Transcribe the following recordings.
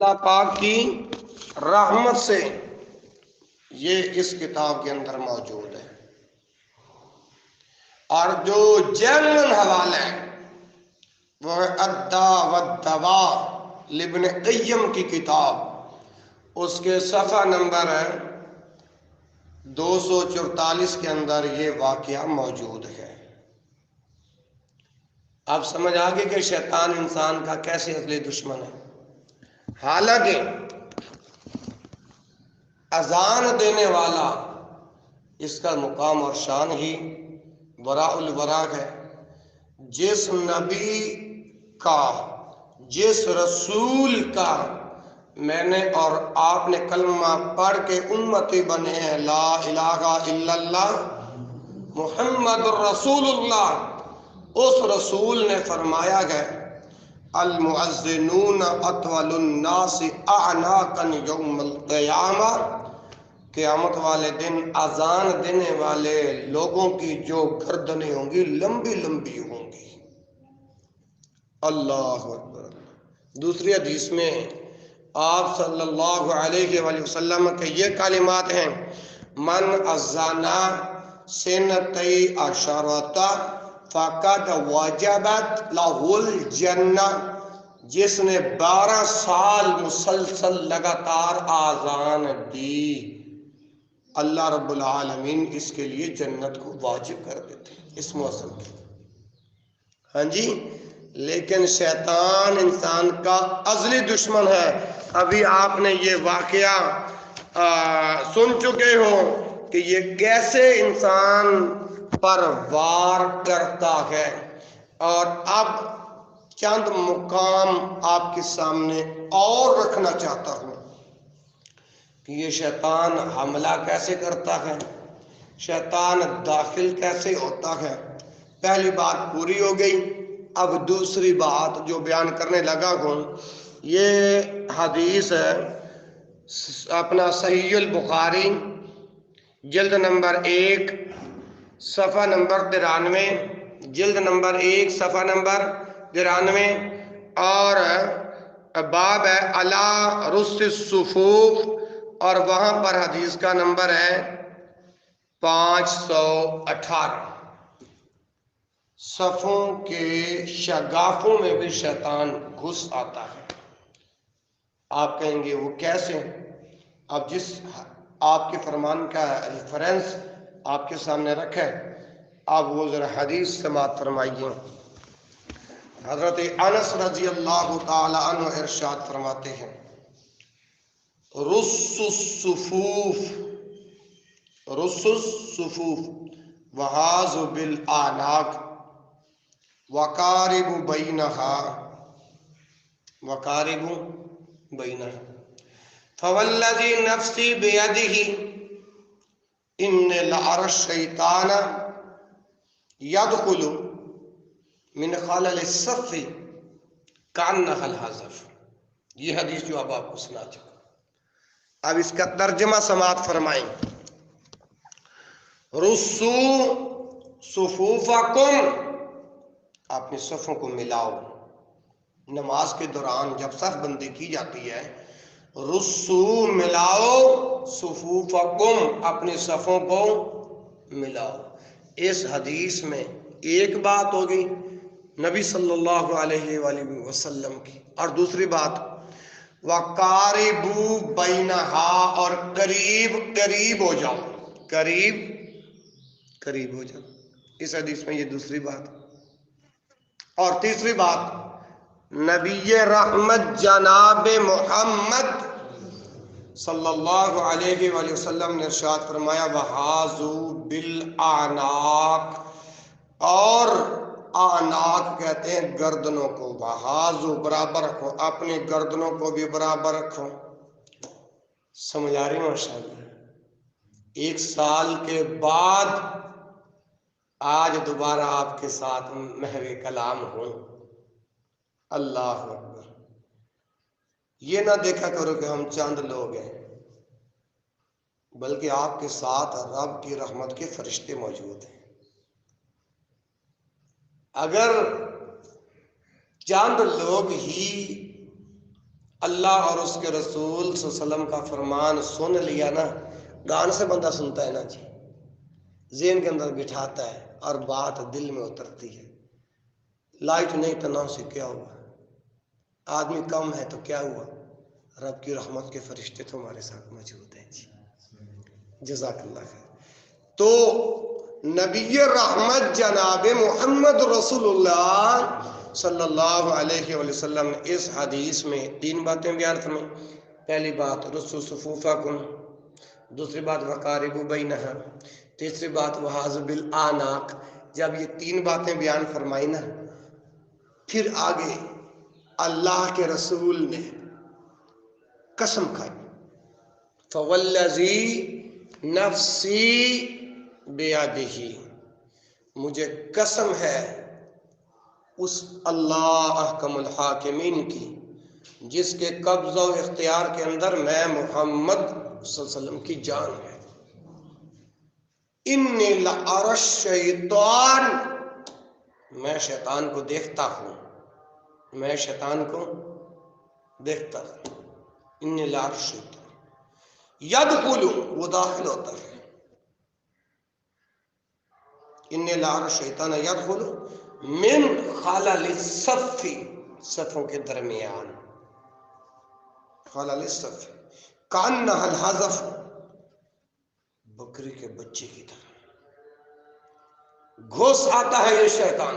اللہ پاک کی رحمت سے یہ اس کتاب کے اندر موجود ہے، اور جو جینوین حوالہ ہے وہ ہے الداء والدواء لابن قیم کی کتاب، اس کے صفحہ نمبر 244 کے اندر یہ واقعہ موجود ہے۔ اب سمجھ آگے کہ شیطان انسان کا کیسے اصلی دشمن ہے۔ حالانکہ اذان دینے والا اس کا مقام اور شان ہی وراء الورا ہے۔ جس نبی کا، جس رسول کا میں نے اور آپ نے کلمہ پڑھ کے امتی بنے ہیں، لا الہ الا اللہ محمد الرسول اللہ، اس رسول نے فرمایا ہے المؤذنون اطول الناس اعناقا یوم القیامہ، قیامت والے دن اذان دینے والے لوگوں کی جو گردنیں ہوں گی لمبی لمبی ہوں گی۔ اللہ اکبر۔ دوسری حدیث میں آپ صلی اللہ علیہ وآلہ وسلم کے یہ کلمات ہیں، من اذانا سنتی عشرۃ فقد وجبت لہ الجنہ، جس نے 12 سال مسلسل لگاتار آذان دی، اللہ رب العالمین اس کے لیے جنت کو واجب کر دیتے اس موسم کی۔ ہاں جی، لیکن شیطان انسان کا ازلی دشمن ہے۔ ابھی آپ نے یہ واقعہ سن چکے ہو کہ یہ کیسے انسان پر وار کرتا ہے، اور اب چند مقام آپ کے سامنے اور رکھنا چاہتا ہوں کہ یہ شیطان حملہ کیسے کرتا ہے، شیطان داخل کیسے ہوتا ہے۔ پہلی بات پوری ہو گئی، اب دوسری بات جو بیان کرنے لگا ہوں، یہ حدیث ہے اپنا صحیح البخاری جلد نمبر 1 صفحہ نمبر 93، جلد نمبر 1 صفحہ نمبر 93، اور باب ہے علی رص الصفوف، اور وہاں پر حدیث کا نمبر ہے 518۔ صفوں کے شگافوں میں بھی شیطان گھس آتا ہے۔ آپ کہیں گے وہ کیسے؟ اب جس آپ کے فرمان کا ریفرنس آپ کے سامنے رکھے، آپ وہ ذرا حدیث سماعت فرمائیے۔ حضرت انس رضی اللہ تعالی عنہ ارشاد فرماتے ہیں، رص الصفوف، رص الصفوف وحاذ بالاعناق وقارب بینہا، وقارب بینہا، فوالذی نفسی بیدہ ان لعر الشیطان یدخل من خلل الصف کانہ الحذف۔ یہ حدیث جو اب آپ کو سنا چکا، اب اس کا ترجمہ سماعت فرمائیں۔ رصو صفوفکم، اپنے صفوں کو ملاؤ۔ نماز کے دوران جب صف بندی کی جاتی ہے، رصو ملاؤ، صفوفکم اپنے صفوں کو ملاؤ۔ اس حدیث میں ایک بات ہوگی نبی صلی اللہ علیہ وآلہ وسلم کی، اور دوسری بات وَقَارِبُوا بَيْنَهَا، اور قریب قریب ہو جاؤ، قریب قریب ہو جاؤ۔ اس حدیث میں یہ دوسری بات۔ اور تیسری بات، نبی رحمت جناب محمد صلی اللہ علیہ وآلہ وسلم نے ارشاد فرمایا وَحَاذُوا بِالْأَعْنَاقِ، اور اعناق کہتے ہیں گردنوں کو، وحاذو برابر رکھو، اپنی گردنوں کو بھی برابر رکھو۔ سمجھ آ رہی ماشاءاللہ؟ 1 سال کے بعد آج دوبارہ آپ کے ساتھ محو کلام ہوں۔ اللہ اکبر۔ یہ نہ دیکھا کرو کہ ہم چند لوگ ہیں، بلکہ آپ کے ساتھ رب کی رحمت کے فرشتے موجود ہیں۔ اگر چند لوگ ہی اللہ اور اس کے رسول صلی اللہ علیہ وسلم کا فرمان سن لیا نا، گان سے بندہ سنتا ہے نا جی، ذہن کے اندر بٹھاتا ہے اور بات دل میں اترتی ہے. لائٹ نہیں تو نو سے کیا ہوا، آدمی کم ہے تو کیا ہوا، رب کی رحمت کے فرشتے تو ہمارے ساتھ موجود ہیں جی. جزاک اللہ خیر. تو نبی رحمت جناب محمد رسول اللہ صلی اللہ علیہ وسلم نے اس حدیث میں 3 باتیں بیان فرمائیں. پہلی بات رسو صفوفکم، دوسری بات وقاربوا بینہا، تیسری بات وحاذ بالآناق. جب یہ 3 باتیں بیان فرمائی نا، پھر آگے اللہ کے رسول نے قسم کھائی، فوالذی نفسی بیدہ، مجھے قسم ہے اس اللہ احکم الحاکمین کی جس کے قبضہ و اختیار کے اندر میں محمد صلی اللہ علیہ وسلم کی جان ہے. انی لأری الشیطان، میں شیطان کو دیکھتا ہوں، میں شیطان کو دیکھتا ہوں. انی لأری الشیطان یدخل، وہ داخل ہوتا ہے. انی لأری الشیطان یدخل من خلل الصف، صفوں کے درمیان، خلل الصف کأنہا الحذف، بکری کے بچے کی طرح گھس آتا ہے یہ شیطان.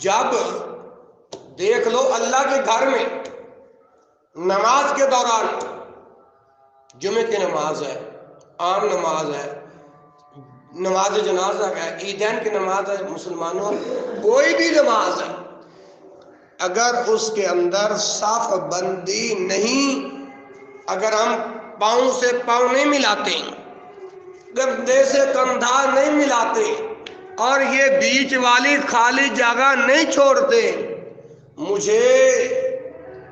جب دیکھ لو اللہ کے گھر میں نماز کے دوران، جمعے کی نماز ہے، عام نماز ہے، نماز جنازہ ہے، عیدین کی نماز ہے، مسلمانوں کوئی بھی نماز ہے، اگر اس کے اندر صف بندی نہیں، اگر ہم پاؤں سے پاؤں نہیں ملاتے، کندھے سے کندھا نہیں ملاتے، اور یہ بیچ والی خالی جگہ نہیں چھوڑتے، مجھے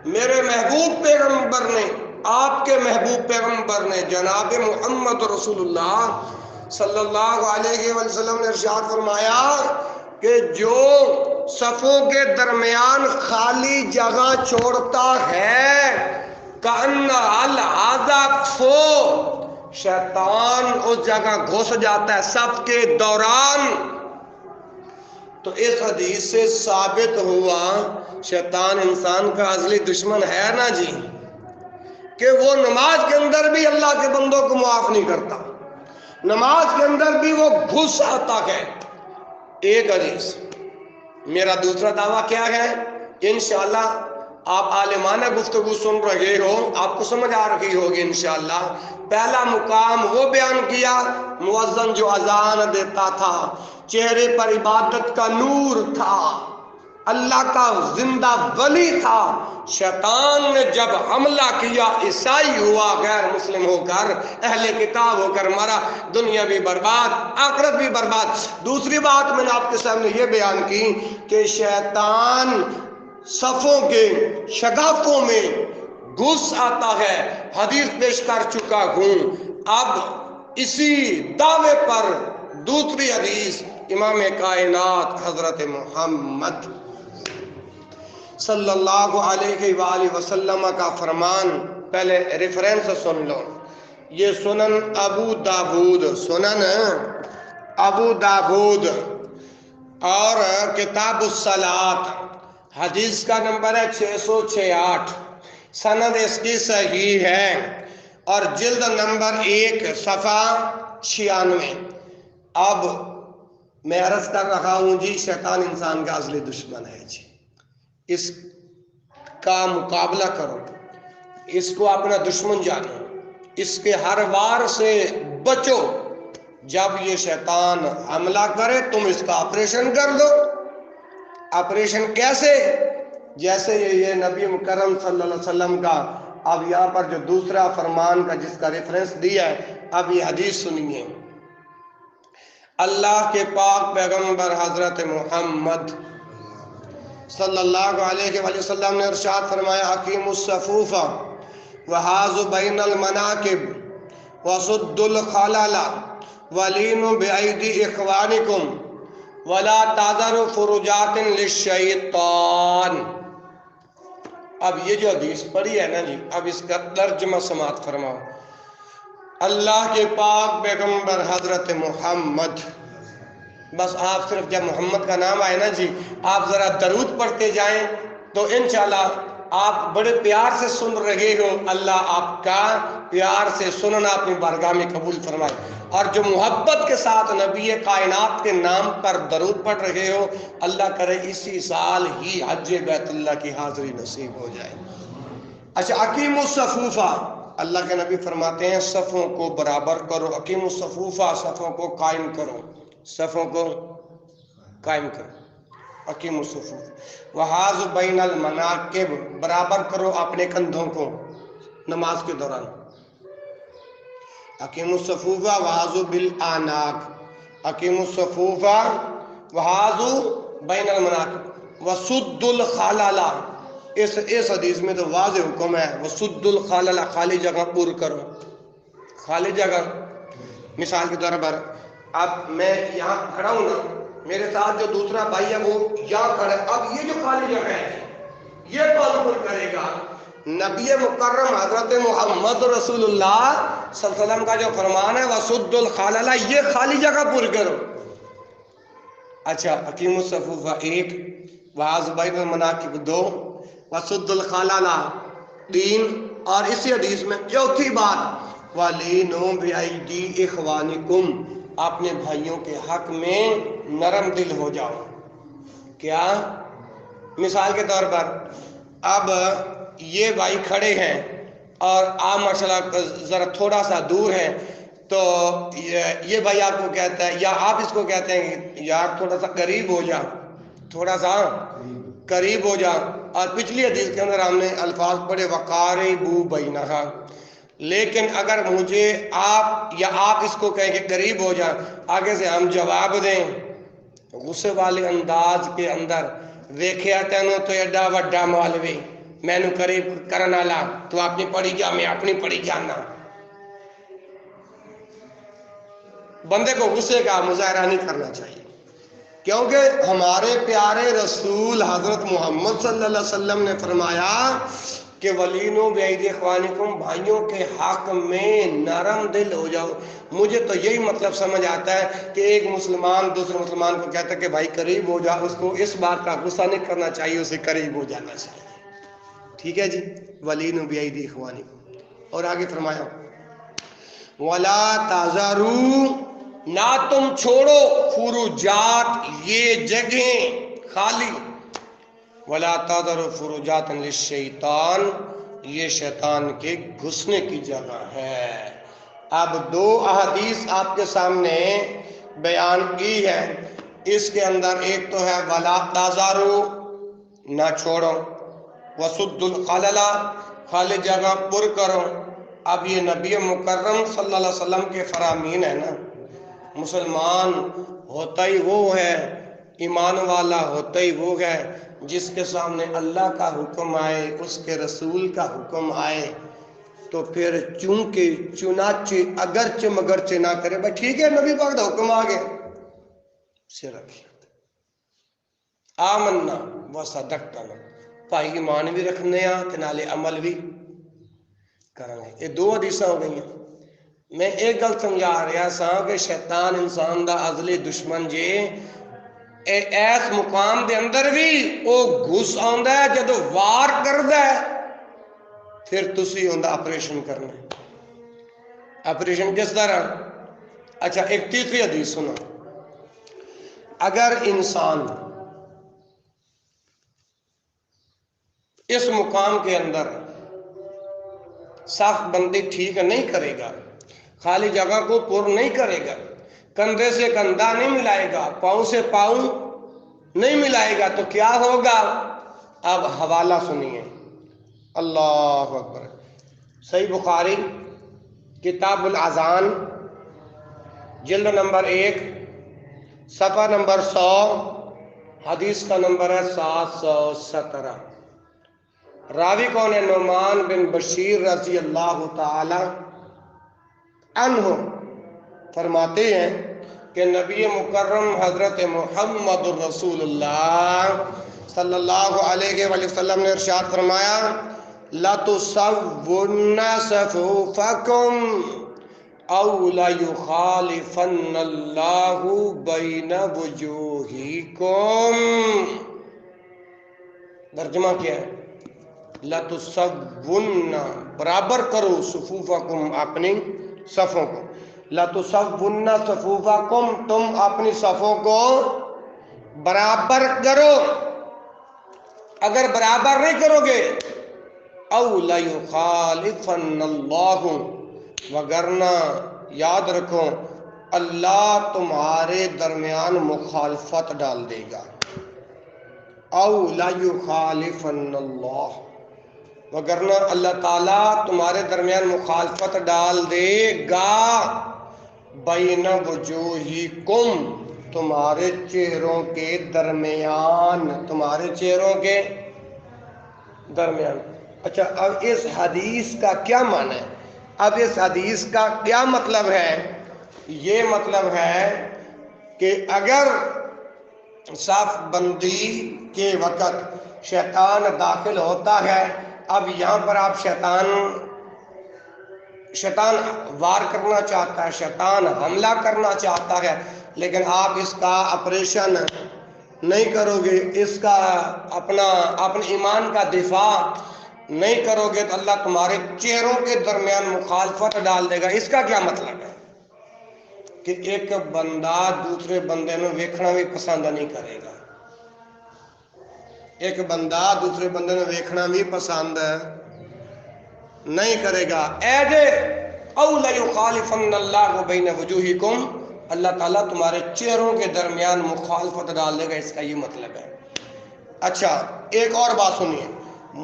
میرے محبوب پیغمبر نے، آپ کے محبوب پیغمبر نے جناب محمد رسول اللہ صلی اللہ علیہ وسلم نے ارشاد فرمایا کہ جو صفوں کے درمیان خالی جگہ چھوڑتا ہے کأنہا الحذف، شیطان اس جگہ گھس جاتا ہے صف کے دوران. تو اس حدیث سے ثابت ہوا شیطان انسان کا ازلی دشمن ہے نا جی، کہ وہ نماز کے اندر بھی اللہ کے بندوں کو معاف نہیں کرتا، نماز کے اندر بھی وہ گھس آتا ہے. ایک حدیث. میرا دوسرا دعویٰ کیا ہے؟ انشاءاللہ آپ عالمانہ گفتگو سن رہے ہو، آپ کو سمجھ آ رہی ہوگی انشاءاللہ. پہلا مقام وہ بیان کیا، مؤذن جو اذان دیتا تھا چہرے پر عبادت کا نور تھا، اللہ کا زندہ ولی تھا. شیطان نے جب حملہ کیا، عیسائی ہوا غیر مسلم ہو کر، اہل کتاب ہو کر مرا، دنیا بھی برباد آخرت بھی برباد. دوسری بات میں نے آپ کے سامنے یہ بیان کی کہ شیطان صفوں کے شگافوں میں گھس آتا ہے، حدیث پیش کر چکا ہوں. اب اسی دعوے پر دوسری حدیث امام کائنات حضرت محمد صلی اللہ علیہ وآلہ وسلم کا فرمان، پہلے ریفرنس سن لو. یہ سنن ابو داود، سنن ابو داود اور کتاب الصلاۃ، حدیث کا نمبر ہے 668، سند اس کی صحیح ہے، اور جلد نمبر 1 صفحہ 96. اب میں عرض کر رہا ہوں جی، شیطان انسان کا ازلی دشمن ہے جی، اس کا مقابلہ کرو، اس کو اپنا دشمن جانو، اس کے ہر وار سے بچو. جب یہ شیطان حملہ کرے تم اس کا آپریشن کر دو. آپریشن کیسے؟ جیسے یہ نبی مکرم صلی اللہ علیہ وسلم کا، اب یہاں پر جو دوسرا فرمان کا جس کا ریفرنس دیا ہے، اب یہ حدیث سنیے. اللہ کے پاک پیغمبر حضرت محمد صلی اللہ علیہ وآلہ وسلم نے ارشاد فرمایا، اقیموا الصفوف وحاذوا بین المناکب وسدوا الخلل ولینوا بأیدی اخوانکم ولا تعذروا فرجات للشیطان. اب یہ جو حدیث پڑھی ہے نا جی، اب اس کا ترجمہ سماعت فرماؤ۔ اللہ کے پاک پیغمبر حضرت محمد، بس آپ صرف جب محمد کا نام آئے نا جی، آپ ذرا درود پڑھتے جائیں تو انشاءاللہ آپ بڑے پیار سے سن رہے ہو، اللہ آپ کا پیار سے سننا اپنی بارگاہ میں قبول فرمائے۔ اور جو محبت کے ساتھ نبی کائنات کے نام پر درود پڑھ رہے ہو، اللہ کرے اسی سال ہی حج بیت اللہ کی حاضری نصیب ہو جائے۔ اچھا، اقیم الصفوفہ، اللہ کے نبی فرماتے ہیں صفوں کو برابر کرو، اقیم الصفوفہ، صفوں کو قائم کرو، صفوں کو قائم کرو، اقیم الصفوف۔ وحاذ بین المناکب، برابر کرو اپنے کندھوں کو نماز کے دوران۔ اقیم الصفوف وحاذ بالاعناق، اقیم الصفوف وحاذ بین المناکب وسد الخلل، اس حدیث میں تو واضح حکم ہے، وسد الخلل، خالی جگہ پر کرو، خالی جگہ۔ مثال کے طور پر اب میں یہاں کھڑا ہوں نا، میرے ساتھ جو دوسرا بھائی ہے وہ یہاں کھڑا ہے، اب یہ جو خالی جگہ ہے یہ کون پر کرے گا؟ نبی مکرم حضرت محمد رسول اللہ صلی اللہ علیہ وسلم کا جو فرمان ہے وسد الخلل، یہ خالی جگہ پر کرو۔ اچھا، اقیم الصفوف 1، وحاذ بین المناکب 2، وسد الخلل 3، اور اسی حدیث میں چوتھی بات وَلِینُوا بِأَیْدِی إِخْوَانِکُمْ، اپنے بھائیوں کے حق میں نرم دل ہو جاؤ۔ کیا؟ مثال کے طور پر اب یہ بھائی کھڑے ہیں اور آپ ماشاءاللہ ذرا تھوڑا سا دور ہیں، تو یہ بھائی آپ کو کہتا ہے یا آپ اس کو کہتے ہیں کہ یار تھوڑا سا قریب ہو جا، تھوڑا سا قریب ہو جا، اور پچھلی حدیث کے اندر ہم نے الفاظ پڑھے وَقَارِبُوا بَیْنَہَا، لیکن اگر مجھے آپ یا آپ اس کو کہیں کہ قریب ہو جا، آگے سے ہم جواب دیں غصے والے انداز کے اندر، ویکھیا تینوں تو ایڈا وڈا مولوی مینو قریب کرن والا، تو اپنی پڑھی جا میں اپنی پڑھی جانا، بندے کو غصے کا مظاہرہ نہیں کرنا چاہیے، کیونکہ ہمارے پیارے رسول حضرت محمد صلی اللہ علیہ وسلم نے فرمایا کہ وَلِینُوا بِأَیْدِی إِخْوَانِکُمْ، بھائیوں کے حق میں نرم دل ہو جاؤ۔ مجھے تو یہی مطلب سمجھ آتا ہے کہ ایک مسلمان دوسرے مسلمان کو کہتا ہے کہ بھائی قریب ہو جا، اس کو اس بات کا غصہ نہیں کرنا چاہیے، اسے قریب ہو جانا چاہیے۔ ٹھیک ہے جی، وَلِینُوا بِأَیْدِی إِخْوَانِکُمْ، اور آگے فرمایا وَلَا تَذَرُوا، نہ تم چھوڑو فروجات، یہ جگہیں خالی، وَلَا تَذَرُوا فُرُوجَاتًا لِلشَّیطَانِ، یہ شیطان کے گھسنے کی جگہ ہے۔ اب 2 احادیث آپ کے سامنے بیان کی ہے، اس کے اندر ایک تو ہے وَلَا تَذَرُوا، نہ چھوڑو، وَسُدُّ الْخَلَلَ، خالی جگہ پر کرو۔ اب یہ نبی مکرم صلی اللہ علیہ وسلم کے فرامین ہے نا، مسلمان ہوتا ہی وہ ہے، ایمان والا ہوتا ہی وہ ہے جس کے سامنے اللہ کا حکم آئے، اس کے رسول کا حکم آئے تو پھر چونکہ چنانچہ اگرچہ مگرچہ نہ کرے، بھائی ٹھیک ہے نبی پاک دا حکم آ گیا، سے رکھیں آمنا وصدقنا، بھائی ایمان بھی رکھنے ہاں تے نالے عمل بھی کریں گے۔ یہ 2 حدیثاں ہو گئی ہیں۔ میں ایک گل سمجھا رہا سا کہ شیطان انسان دا ازلی دشمن جے، ایس مقام دے اندر بھی وہ گھس آندا ہے، جدو وار کردا ہے پھر تسی ہوندا آپریشن کرنا ہے۔ آپریشن کس طرح؟ اچھا، ایک تیسری حدیث سنو، اگر انسان اس مقام کے اندر صاف بندی ٹھیک نہیں کرے گا، خالی جگہ کو پر نہیں کرے گا، کندھے سے کندھا نہیں ملائے گا، پاؤں سے پاؤں نہیں ملائے گا، تو کیا ہوگا؟ اب حوالہ سنیے، اللہ اکبر، صحیح بخاری کتاب الاذان جلد نمبر 1 صفحہ نمبر 100، حدیث کا نمبر ہے 717۔ راوی کون ہے؟ نعمان بن بشیر رضی اللہ تعالی عنہ فرماتے ہیں کہ نبی مکرم حضرت محمد رسول اللہ صلی اللہ علیہ وآلہ وسلم نے ارشاد فرمایا لَتُسَوُّنَّ صَفُوفَكُمْ أَوْ لَيُخَالِفَنَّ اللَّهُ بَيْنَ وُجُوهِكُمْ۔ ترجمہ کیا ہے؟ لَتُسَوُّنَّ برابر کرو صفوفکم اپنی صفوں کو، لَتُسَوُّنَّ صفوفکم تم اپنی صفوں کو برابر کرو، اگر برابر نہیں کرو گے او لَيُخَالِفَنَّ اللَّهُ وگرنہ یاد رکھو اللہ تمہارے درمیان مخالفت ڈال دے گا، او لَيُخَالِفَنَّ اللَّهُ وگرنہ اللہ تعالیٰ تمہارے درمیان مخالفت ڈال دے گا، بین وجوہکم تمہارے چہروں کے درمیان، تمہارے چہروں کے درمیان۔ اچھا اب اس حدیث کا کیا معنی ہے؟ اب اس حدیث کا کیا مطلب ہے؟ یہ مطلب ہے کہ اگر صف بندی کے وقت شیطان داخل ہوتا ہے، اب یہاں پر آپ شیطان وار کرنا چاہتا ہے، شیطان حملہ کرنا چاہتا ہے، لیکن آپ اس کا آپریشن نہیں کرو گے، اس کا اپنے ایمان کا دفاع نہیں کرو گے تو اللہ تمہارے چہروں کے درمیان مخالفت ڈال دے گا۔ اس کا کیا مطلب ہے؟ کہ ایک بندہ دوسرے بندے نو ویکھنا بھی پسند نہیں کرے گا، ایک بندہ دوسرے بندے نو ویکھنا بھی پسند نہیں کرے گا۔ ایجے او لَيُخَالِفَنَّ اللَّهُ بَيْنَ وُجُوهِكُمْ اللہ تعالیٰ تمہارے چہروں کے درمیان مخالفت ڈال دے گا، اس کا یہ مطلب ہے۔ اچھا ایک اور بات سنیے،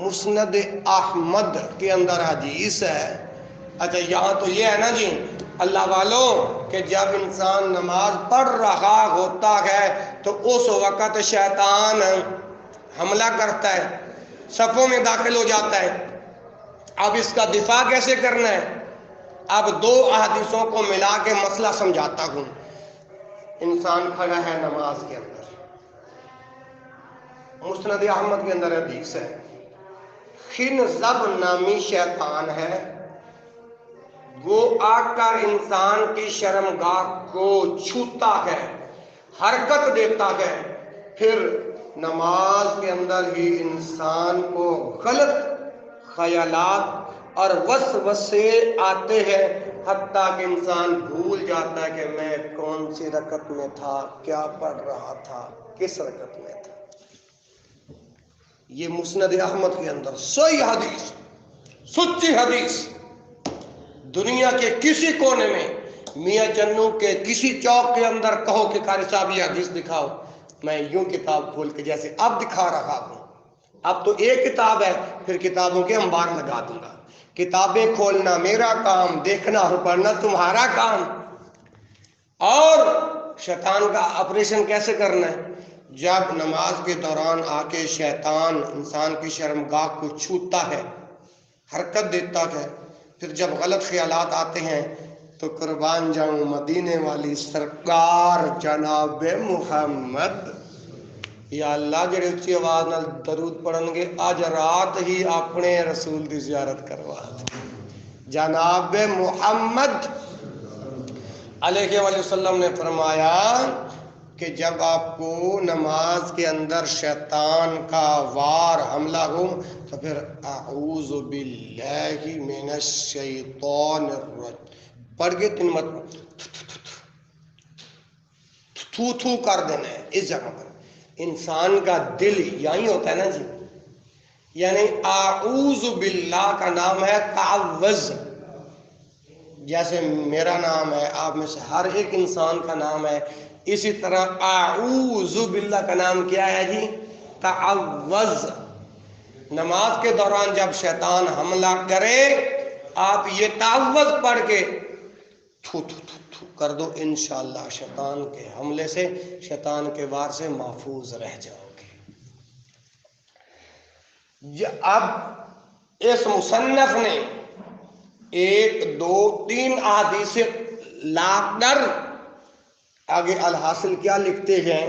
مسند احمد کے اندر حدیث ہے، اچھا یہاں تو یہ ہے نا جی اللہ والوں کہ جب انسان نماز پڑھ رہا ہوتا ہے تو اس وقت شیطان حملہ کرتا ہے، صفوں میں داخل ہو جاتا ہے، اب اس کا دفاع کیسے کرنا ہے؟ اب دو احادیثوں کو ملا کے مسئلہ سمجھاتا ہوں۔ انسان کھڑا ہے نماز کے اندر، مسند احمد کے اندر حدیث ہے، خنزب نامی شیطان ہے، وہ آ کر انسان کی شرمگاہ کو چھوتا ہے، حرکت دیتا ہے، پھر نماز کے اندر ہی انسان کو غلط خیالات اور وسوسے آتے ہیں، حتیٰ کہ انسان بھول جاتا ہے کہ میں کون سی رکعت میں تھا، کیا پڑھ رہا تھا، کس رکعت میں تھا۔ یہ مسند احمد کے اندر صحیح حدیث، سچی حدیث، دنیا کے کسی کونے میں میاں چنو کے کسی چوک کے اندر کہو کہ قاری صاحب یہ حدیث دکھاؤ، میں یوں کتاب کھول کے جیسے اب دکھا رہا ہوں، اب تو ایک کتاب ہے، پھر کتابوں کے انبار لگا دوں گا، کتابیں کھولنا میرا کام، دیکھنا اور پڑھنا تمہارا کام۔ اور شیطان کا آپریشن کیسے کرنا ہے؟ جب نماز کے دوران آ کے شیطان انسان کی شرمگاہ کو چھوتا ہے، حرکت دیتا ہے، پھر جب غلط خیالات آتے ہیں تو قربان جاؤں مدینے والی سرکار جناب محمد، یا اللہ جڑے اچھی آواز نال درود پڑھن گے آج رات ہی اپنے رسول دی زیارت کروا دے۔ جناب محمد علیہ وآلہ وسلم نے فرمایا کہ جب آپ کو نماز کے اندر شیطان کا وار حملہ ہو تو پھر اعوذ باللہ من الشیطان الرجیم پڑھ کے 3 مرتبہ تھو تھو کر دینا ہے اس جگہ پر۔ انسان کا دل یہی ہوتا ہے نا جی، یعنی اعوذ باللہ کا نام ہے تعوذ، جیسے میرا نام ہے، آپ میں سے ہر ایک انسان کا نام ہے، اسی طرح اعوذ باللہ کا نام کیا ہے جی؟ تعوذ۔ نماز کے دوران جب شیطان حملہ کرے آپ یہ تعوذ پڑھ کے تھو تھو تھو تھو کر دو، انشاءاللہ شیطان کے حملے سے، شیطان کے وار سے محفوظ رہ جاؤ گے۔ اب اس مصنف نے 1 2 3 احادیث لا کر آگے الحاصل کیا لکھتے ہیں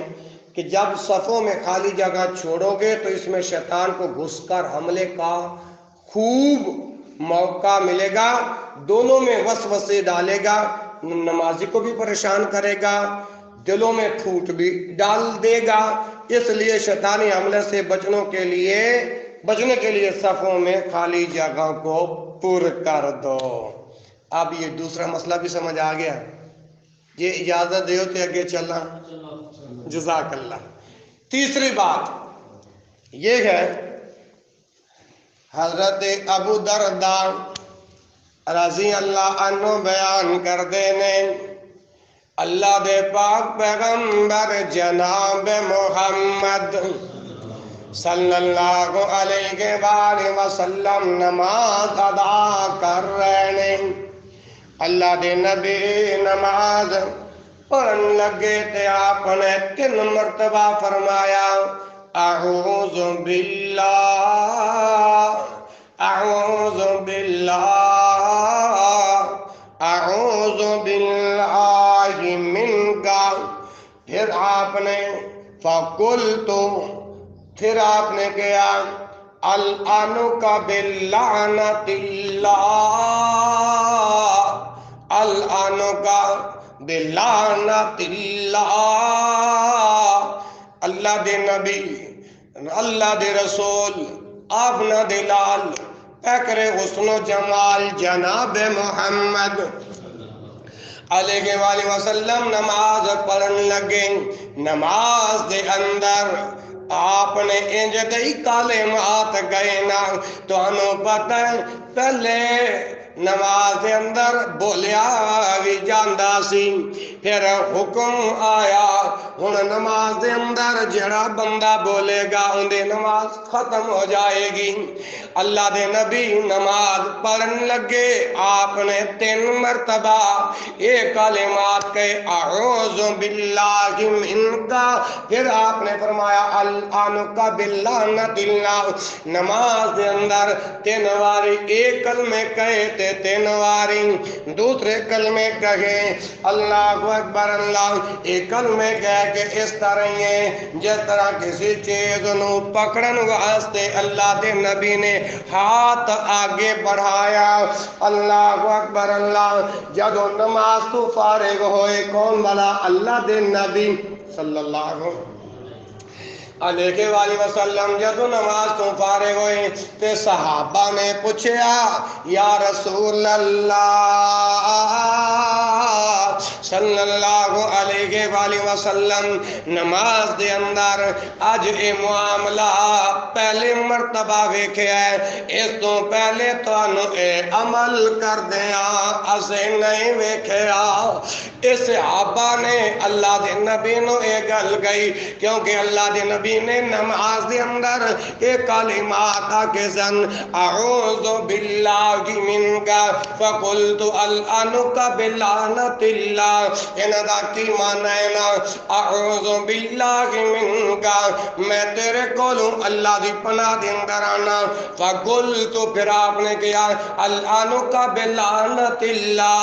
کہ جب صفوں میں خالی جگہ چھوڑو گے تو اس میں شیطان کو گھس کر حملے کا خوب موقع ملے گا، دونوں میں وسوسے ڈالے گا، نمازی کو بھی پریشان کرے گا، دلوں میں پھوٹ بھی ڈال دے گا۔ اس لیے شیطانی حملے سے بچنے کے لیے صفوں میں خالی جگہ کو پر کر دو۔ اب یہ دوسرا مسئلہ بھی سمجھ آ گیا، یہ اجازت دے ہوتے آگے چلنا، جزاک اللہ۔ تیسری بات یہ ہے، حضرت ابو درداء رضی اللہ عنہ بیان کر دینے، اللہ دے پاک پیغمبر جناب محمد صلی اللہ علیہ وآلہ وسلم نماز ادا کر رہے ہیں۔ اللہ دے نبی نماز پڑھن لگے تے آپ نے 3 مرتبہ فرمایا اعوذ باللہ اعوذ باللہ اعوذ باللہ منک۔ پھر آپ نے فقلت، پھر آپ نے کیا العنک بلعنت اللہ العنک بلعنت اللہ۔ اللہ دے نبی، اللہ دے رسول، آپ نہ دلال پیکر حسن و جمال جناب محمد علیہ وآلہ وسلم نماز پڑھن لگے۔ نماز دے اندر آپ نے انج دے کلمات گئے نا، تو انہوں پتہ ہے پہلے نماز دے اندر بولیا بھی جاندہ سی، پھر حکم آیا ہن نماز دے اندر جڑا بندہ بولے گا اندے نماز ختم ہو جائے گی۔ اللہ دے نبی نماز پڑھن لگے، آپ نے 3 مرتبہ یہ کلمات کہے اعوذ باللہ منک، پھر آپ نے فرمایا العنک بلعنت اللہ۔ نماز دے اندر 3 واری ایک کلمے کہے تے 3 واری دوسرے کلمے کہے اللہ اکبر اللہ۔ ایک کلمے کہہ کے اس طرح یہ جس طرح کسی چیز نو پکڑن واسطے اللہ دے نبی نے ہاتھ آگے بڑھایا، اللہ اکبر اللہ۔ جدو نماز تو فارغ ہوئے، کون بلا؟ اللہ دے نبی صلی اللہ علیہ وآلہ وسلم جدو نماز تو فارغ ہوئے تے صحابہ نے پوچھا یا رسول اللہ صلی اللہ علیہ وآلہ وسلم، نماز دے اندر آج اے معاملہ پہلے مرتبہ ویکھے ہے، اس تو پہلے تو اے عمل کر دیا اسے نہیں ویکھیا۔ اس صحابہ نے اللہ دے نبی نو اے گل گئی، کیونکہ اللہ دے نبی نے نماز دے اندر ایک کلمات آکے سن اعوذ باللہ منک فقلت العنک بلعنت اللہ۔ انہا کی معنی ہے نا اعوذ باللہ منک، میں تیرے کولوں اللہ دی پناہ دے اندر آنا، فقلت پھر آپ نے کیا العنک بلعنت اللہ،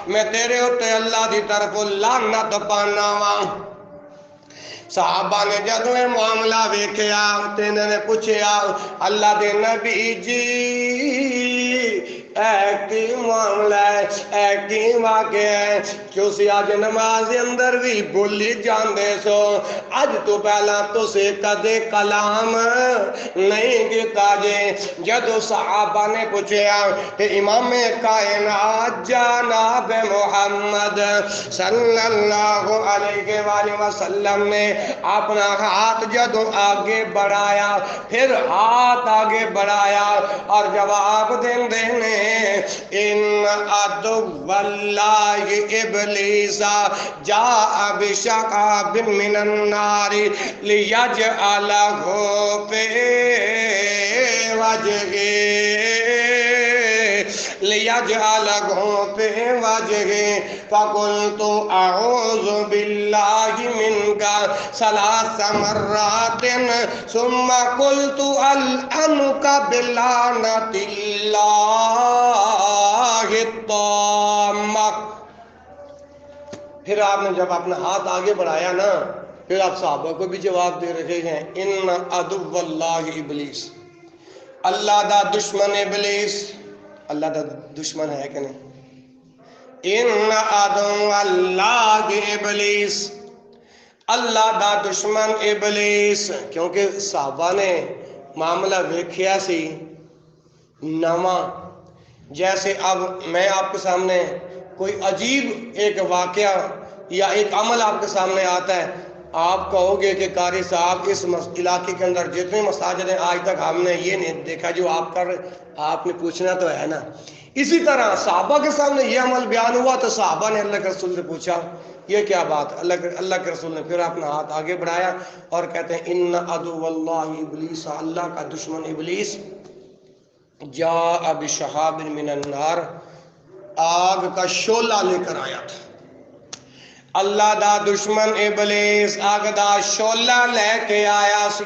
میں تیرے ہوتے اللہ دی طرف لعنت پانا وا۔ صحابہ نے جدو معاملہ ویکھیا تے انہوں نے پوچھیا اللہ دے نبی جی اے کی معاملہ ہے، اے کی واقع ہے، کیوں سی آج نماز اندر بھی بولی جاندے سو؟ آج تو پہلا تو سے کدے کلام نہیں کیتا جے۔ جدو صحابہ نے پوچھیا کہ امام کائنات جناب محمد صلی اللہ علیہ وآلہ وسلم نے اپنا ہاتھ جدو آگے بڑھایا، پھر ہاتھ آگے بڑھایا اور جواب دین دینے ان عدو اللہ ابلیس جاء بشقاب من النار لیجعلہ فی وجہہ لیجعلہ فی وجہہ فقلت اعوذ باللہ منک 3 مرات ثم قلت العنک بلعنت اللہ الطامہ۔ پھر آپ نے جب اپنا ہاتھ آگے بڑھایا نا، پھر آپ صحابہ کو بھی جواب دے رہے ہیں، ان عدو اللہ ابلیس، اللہ دا دشمن ابلیس، اللہ دا دشمن ہے کہ نہیں؟ ان عدو اللہ ابلیس، اللہ دا دشمن ابلیس، کیونکہ صحابہ نے معاملہ ویکھیا سی نواں. جیسے اب میں آپ کے سامنے کوئی عجیب ایک واقعہ یا ایک عمل آپ کے سامنے آتا ہے، آپ کہو گے کہ قاری صاحب اس علاقے کے اندر جتنے مساجد ہیں آج تک ہم نے یہ نہیں دیکھا جو آپ کر رہے، آپ نے پوچھنا تو ہے نا. اسی طرح صحابہ کے سامنے یہ عمل بیان ہوا تو صحابہ نے اللہ کے رسول سے پوچھا یہ کیا بات. اللہ کے رسول نے پھر اپنا ہاتھ آگے بڑھایا اور کہتے ہیں ان عدو اللہ ابلیس، اللہ کا دشمن ابلیس جاء بشہاب من النار، آگ کا شعلہ لے کر آیا تھا. اللہ دا دشمن ابلیس آگ دا شعلہ لے کے آیا سی.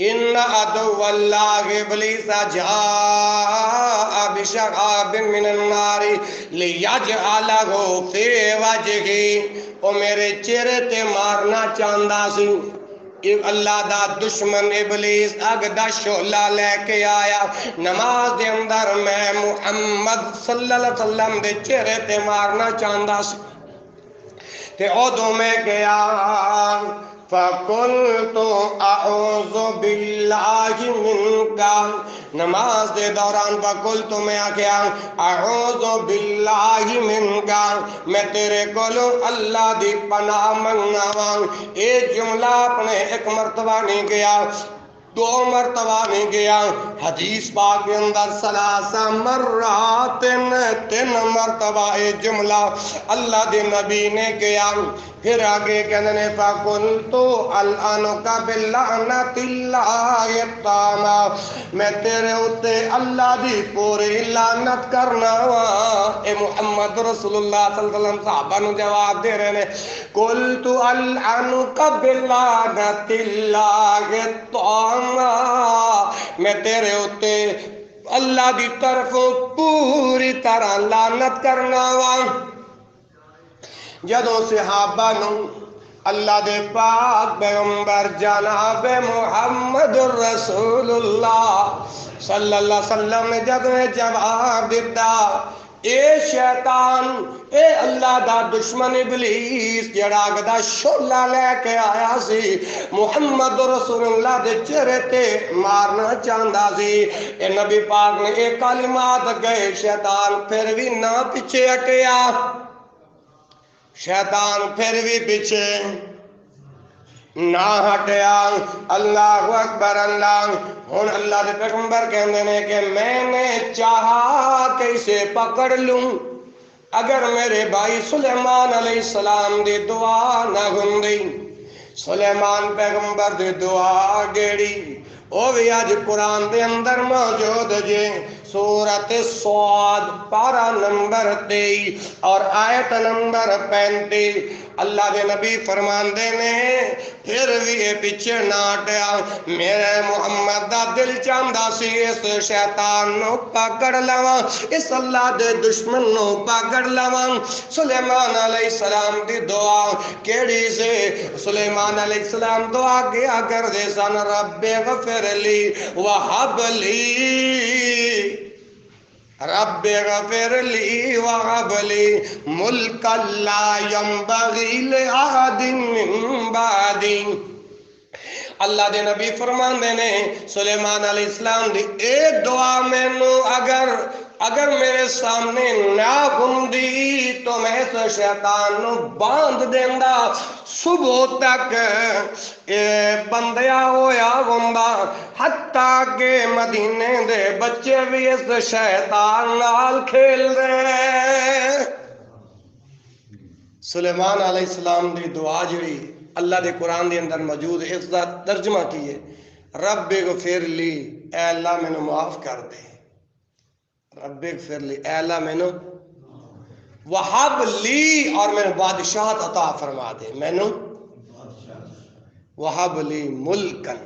ان عدو اللہ ابلیس جاء بشہاب من النار لیجعلہ فی وجہہ، او میرے چہرے تے مارنا چاہندا سی. اللہ دا دشمن ابلیس اگ دا شعلہ لے کے آیا، نماز دے اندر میں محمد صلی اللہ علیہ وسلم دے چہرے تے مارنا چاہندا سی. تے ادو میں گیا فَقُلْتُ أَعُوذُ بِاللَّهِ مِنْكَ، نماز دے دوران فَقُلْتُ میں آکیا أَعُوذُ بِاللَّهِ مِنْكَ، میں تیرے کولو اللہ دی پناہ منگنا وان. اے جملہ اپنے ایک مرتبہ نہیں گیا، دو مرتبہ نہیں گیا، حدیث پاک کے اندر ثلاثہ مرات، تین مرتبہ اے جملہ اللہ دے نبی نے کیا. پھر آگے کہنے نے فَقُلْتُ أَلْعَنُكَ بِاللَّعْنَةِ اللَّهِ التَّامَّةِ، میں تیرے اتے اللہ دی پوری لعنت کرنا وا. اے محمد رسول اللہ صلی اللہ علیہ وسلم صحابہ نو جواب دے رہے نے، قُلْتُ أَلْعَنُكَ بِاللَّعْنَةِ اللَّهِ التَّامَّةِ، میں تیرے اتے اللہ دی طرف پوری طرح لعنت کرنا وا. جدوں صحابہ نو اللہ دے پاک پیغمبر جناب محمد رسول اللہ صلی اللہ علیہ وسلم نے جدوں جواب دیتا، اے شیطان، اے اللہ دا دشمن ابلیس جڑا گدا شعلہ لے کے آیا سی، محمد رسول اللہ دے چہرے تے مارنا چاہندا سی. اے نبی پاک نے اے کلمات گئے، شیطان پھر بھی نہ پیچھے ہٹیا، شیطان پھر بھی پیچھے نہ ہٹیا. اللہ اکبر. اللہ ہن اللہ دے پیغمبر کہندے نے کہ میں نے چاہا کہ اسے پکڑ لوں، اگر میرے بھائی سلیمان علیہ السلام دی دعا نہ ہوندی. سلیمان پیغمبر دی دعا گیڑی او بھی آج قرآن دے اندر موجود جے. سورۃ صاد پارہ نمبر 23 اور آیت نمبر 35. اللہ دے نبی فرماندے نے پھر بھی یہ پیچھے نہ ہٹیا، میرے محمد دا دل چاہندا سی اس شیطان نو پکڑ لواں، اس اللہ دے دشمن نو پکڑ لواں. سلیمان علیہ السلام دی دعا کیڑی سے؟ سلیمان علیہ السلام دعا کیا کر دے سن، رب غفر لی وہب لی، رب غفر لی وہب لی ملکا لا ینبغی لأحد من بعدی. اللہ دے نبی فرماندے نے سلیمان علیہ السلام دی ایک دعا میں نو اگر میرے سامنے نہ ہوندی تو میں اس شیطان نو باندھ دیندا، صبح تک بندیا ہویا ہوندا، حتیٰ کہ مدینے دے بچے بھی اس شیطان نال کھیل رہے. سلیمان علیہ السلام دی دعا جڑی اللہ دے قرآن دے اندر موجود ہے، اس دا ترجمہ کیے رب غفر لی، اے اللہ مینوں معاف کر دے، رب غفر لی، اے اللہ مینوں وہب لی، اور مینوں بادشاہت عطا فرما دے، مینوں وہب لی ملکن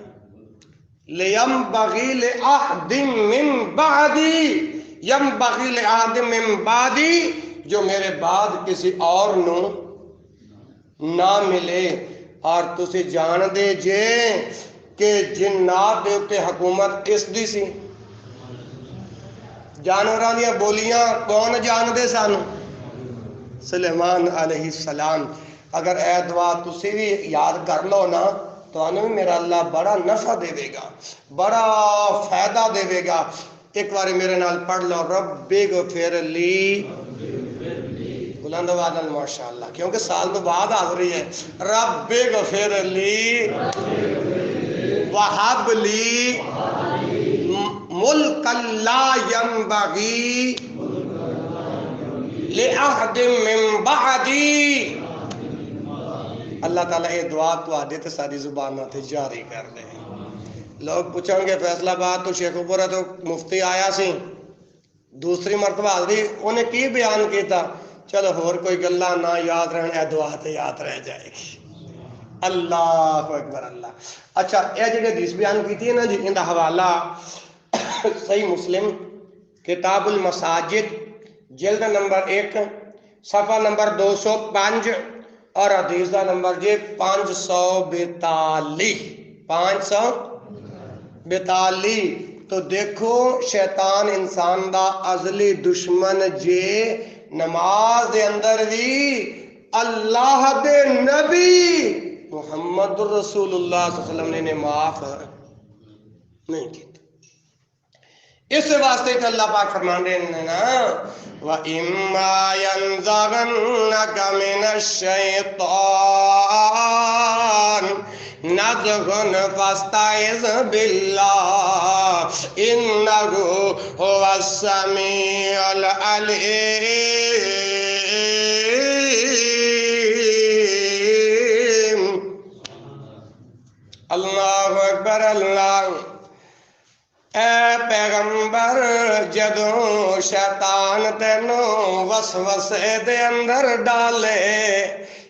لینبغی لأحد من بعدی، ینبغی لأحد من بعدی، جو میرے بعد کسی اور نو نہ ملے۔ اور تسی جان دے جے کہ جنات دے اتے حکومت اس دی سی، جانوراں دیاں بولیاں کون جان دے سن؟ سلیمان علیہ السلام۔ اگر اے دعا تسی بھی یاد کر لو نا تو انہوں میرا اللہ بڑا نفع دے دے گا، بڑا فائدہ دے دے گا۔ ایک بار میرے نال پڑھ لو، رب اغفر لی، بلند آواز نال ماشاءاللہ، کیونکہ سال تو بعد حاضری ہے۔ رب اغفر لی وہب لی ملک لا ینبغی لأحد من بعدی۔ اللہ تعالیٰ یہ دعا تو آدھے تے ساری زبانہ تے جاری کر دے۔ لوگ پوچھیں گے فیصلہ بات تو شیخ اوپر ہے تو مفتی آیا سی دوسری مرتبہ حاضری انہیں کی بیان کیتا، چلو اور کوئی گلہ نہ یاد رہنے، اے دعا تے یاد رہ جائے گی۔ اللہ اکبر اللہ۔ اچھا اے جگہ حدیث بیان کیتی ہے نا جی، اندہ حوالہ صحیح مسلم کتاب المساجد جلد نمبر 1 صفحہ نمبر 205 اور حدیث دا نمبر جی 542 542۔ تو دیکھو شیطان انسان دا ازلی دشمن جے، نماز دے اندر بھی اللہ دے نبی محمد رسول اللہ صلی اللہ علیہ وسلم نے معاف نہیں کی۔ اس واسطے کہ اللہ پاک فرمان رہے ہیں نا وَإِمَّا يَنزَغَنَّكَ مِنَ الشَّيْطَانِ نَزْغٌ فَاسْتَعِذْ بِاللَّهِ إِنَّهُ هُوَ السَّمِيعُ الْعَلِيمُ۔ اللہ اکبر اللہ۔ اے پیغمبر جدوں شیطان تینوں وسوسے دے اندر ڈالے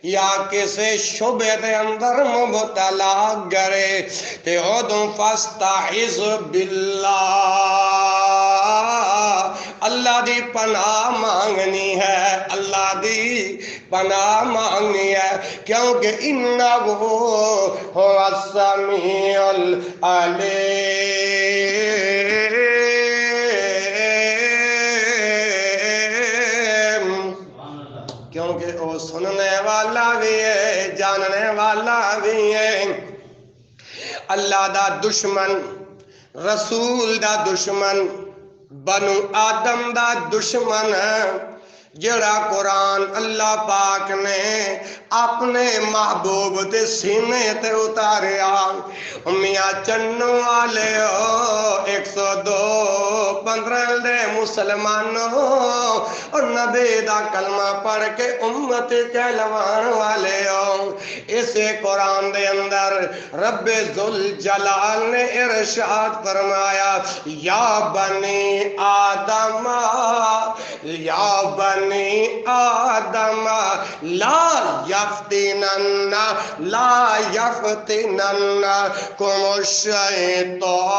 یا کسی شبے دے اندر مبتلا کرے تے ادوں فاستعذ باللہ، اللہ دی پناہ مانگنی ہے، اللہ دی پناہ مانگنی ہے، کیونکہ انہ هو السمیع العلیم، کیونکہ وہ سننے والا بھی ہے، جاننے والا بھی ہے۔ اللہ دا دشمن، رسول دا دشمن، بنو آدم دا دشمن ہے، جڑا قرآن اللہ پاک نے اپنے محبوب دے سینے تے اتاریا۔ میاں چنو والے ہو 102 دے مسلمانوں اور نبی دا کلمہ پڑھ کے امت کہلوان والے ہو۔ اسے قرآن دے اندر رب ذوالجلال نے ارشاد فرمایا یا بنی آدم یا بنی آدم لا یفتننکم الشیطان۔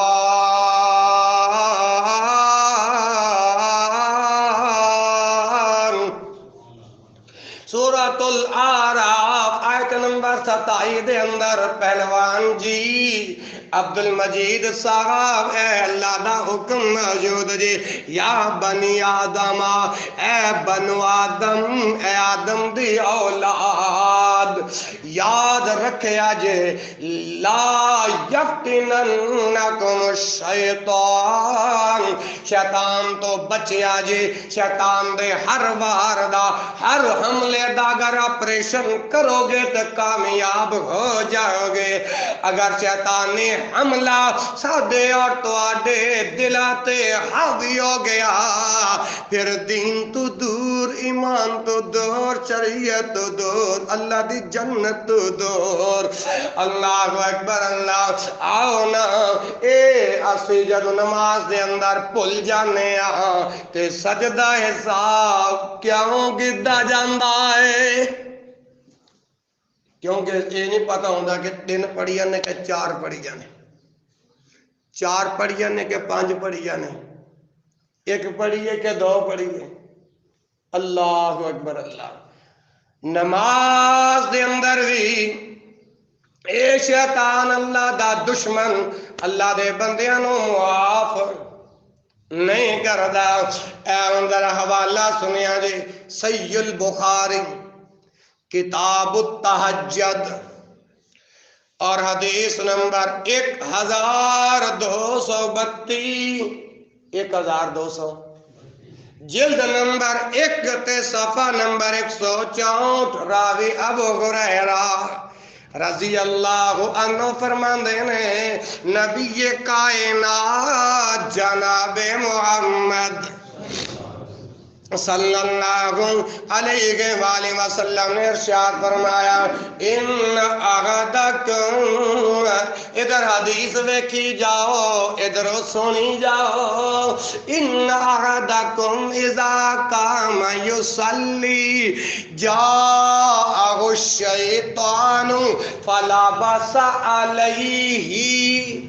سورۃ الاعراف آیت نمبر 27 دے اندر پہلوان جی عبد المجید صاحب اے اللہ دا حکم موجود جی یا بنی آدم اے بنو آدم، اے آدم دی اولاد، یاد رکھیا جے لا یفتننکم الشیطان، شیطان تو بچیا جے، شیطان دے ہر وار دا ہر حملے دا اگر آپریشن کرو گے تو کامیاب ہو جاؤ گے۔ اگر شیطانی حملہ سادے اور تواڈے دلاتے حاوی ہو گیا پھر دین تو دور، ایمان تو دور، شریعت تو دور، اللہ دی جنت تو دور۔ اللہ اکبر اللہ۔ آؤ نا اے اسی جدو نماز دے اندر پل جانے تے سجدہ حساب کیوں گدہ جاندہ ہے؟ کیونکہ یہ نہیں پتا ہوندہ کہ 3 پڑھی جانے کہ 4 پڑھی جانے، 4 پڑھی جانے کہ 5 پڑھی جانے، 1 پڑھی ہے کہ 2 پڑھی ہے۔ اللہ اکبر اللہ۔ نماز دے اندر بھی اے شیطان اللہ دا دشمن اللہ دے بندیاں نو معاف نہیں کردا۔ اے اندر حوالہ سنیا جی صحیح البخاری کتاب التہجد اور حدیث نمبر 1232 1200 جلد نمبر 1 تے صفحہ نمبر 164 راوی ابو ہریرہ رضی اللہ عنہ فرماندے نے نبی کائنات جناب محمد صلی اللہ علیہ وآلہ وسلم نے ارشاد فرمایا ان احدکم، ادھر حدیث ویکھی جاؤ ادھر سنی جاؤ، ان احدکم اذا قام یصلی جاءہ الشیطان فلبس علیہ،